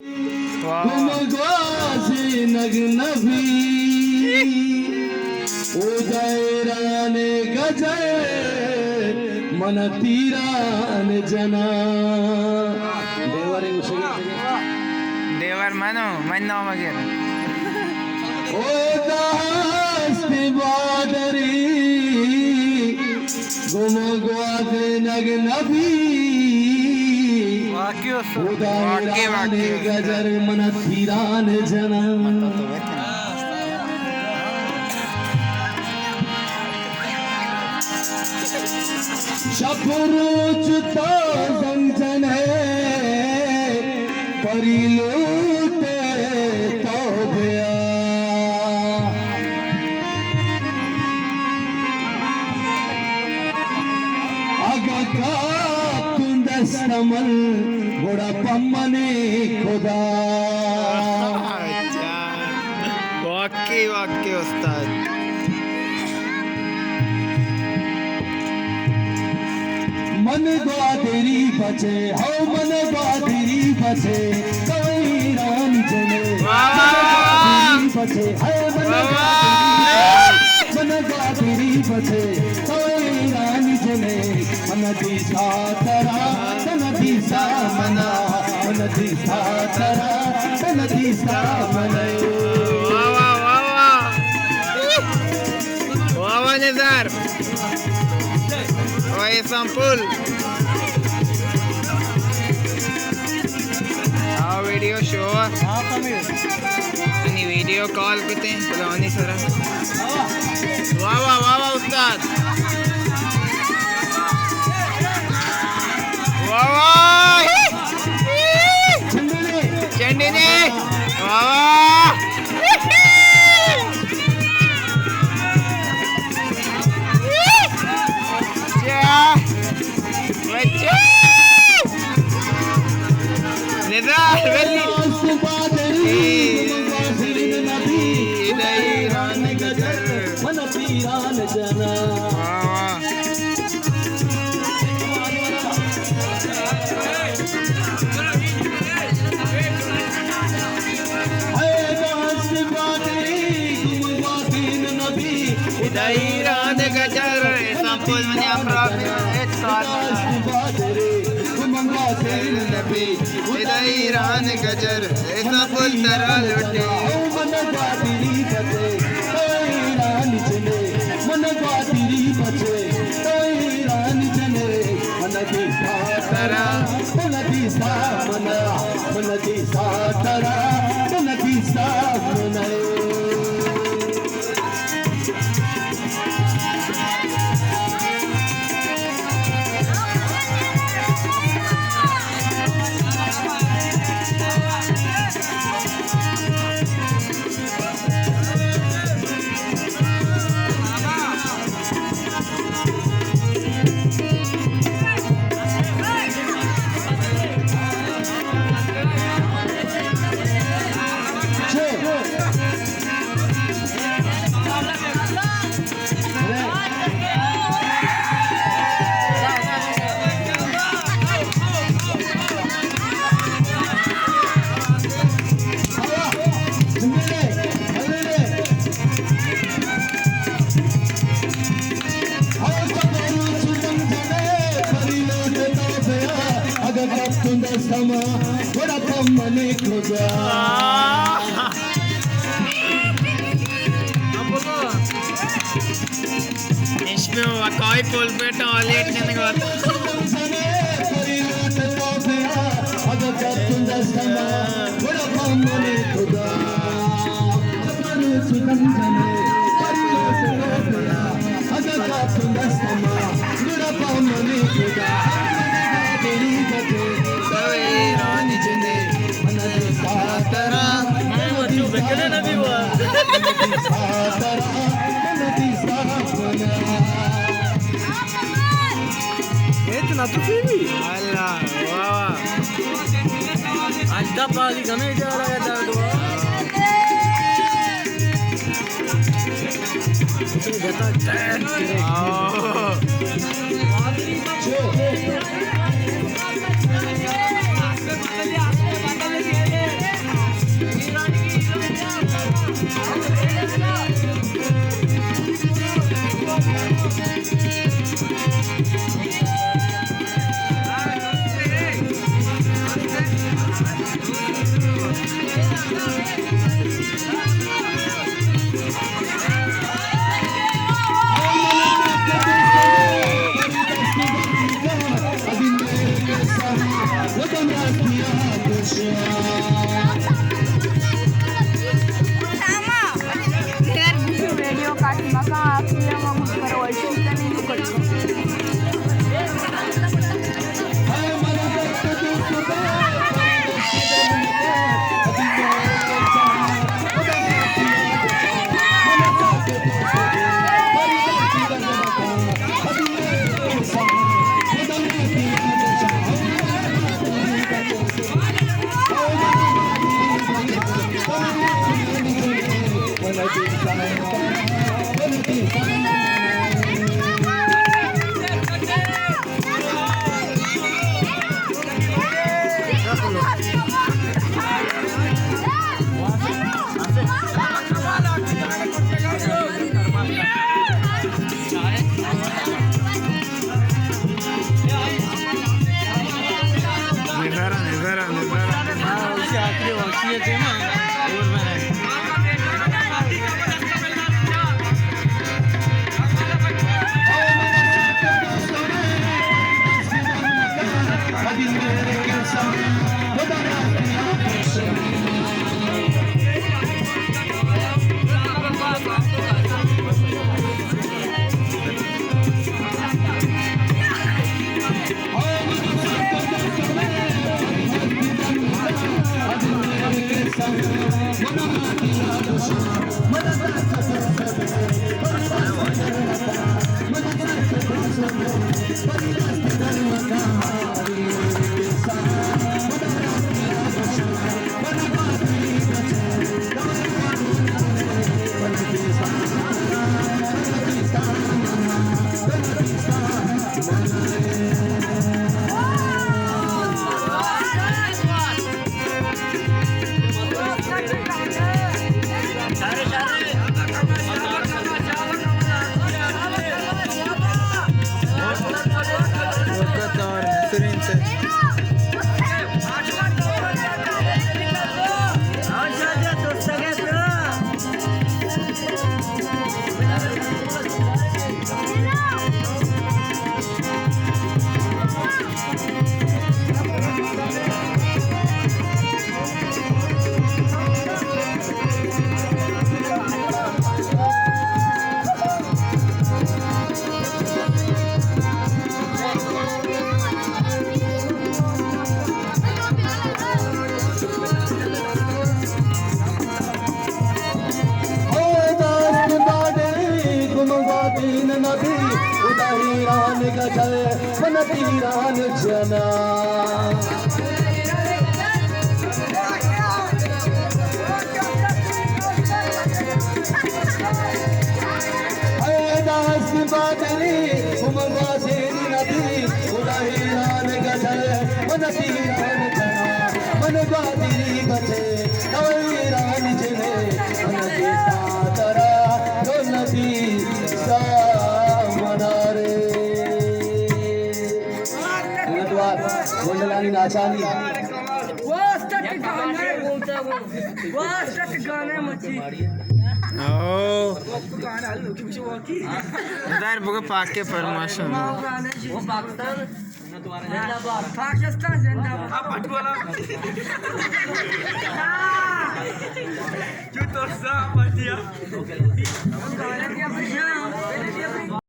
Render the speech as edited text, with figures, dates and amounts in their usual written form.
तुम ग्वासे नगनभी उदयराने गजय मन तीरान जना देवर मनो मनो वगैरह ओ दास्ती बादरी गुम ग्वासे नगनभी उदयराने गजर मन तीरान जना शफरोच तो जंजन है परिलूटे तो भया आगा का कुंदस्तमल बड़ा पम्मने खुदा वाकई वाकई उस्ताद मन ग्वादरी बचे हो मन ग्वादरी बचे कोई रानी जने बचे हो मन ग्वादरी बचे कोई रानी जने नदी सातरा नदी सामना नदी सातरा नदी सामने वाह Nizar Oye, Sampul. How video show? Any video call करते हैं? बुलाओ सरा. वाह वाह वाह वाह उस्ताद. वाह वाह. चंडीने. वाह वाह. Dairan gajar sampul menyamrak nabi dairan gajar sampul taral utte sama bada pamane khoja इसमें वकाई पुल पे टॉयलेट करने का इतना तो भी अल्लाह वाह आज का पाली गमे जा रहा है दर्द नदी उदाहीरान गजल वनतीरान जना दास बादली उमगासीन नदी उदाहीरान गजल वनतीरान जना मन गादी बचे नवीरान जने मन देता तरा रो नदी सा मनारे गोंडलानी नाचानी इधर बुके पाक के फरमाशन पाकिस्तान जिंदाबाद जो तो सा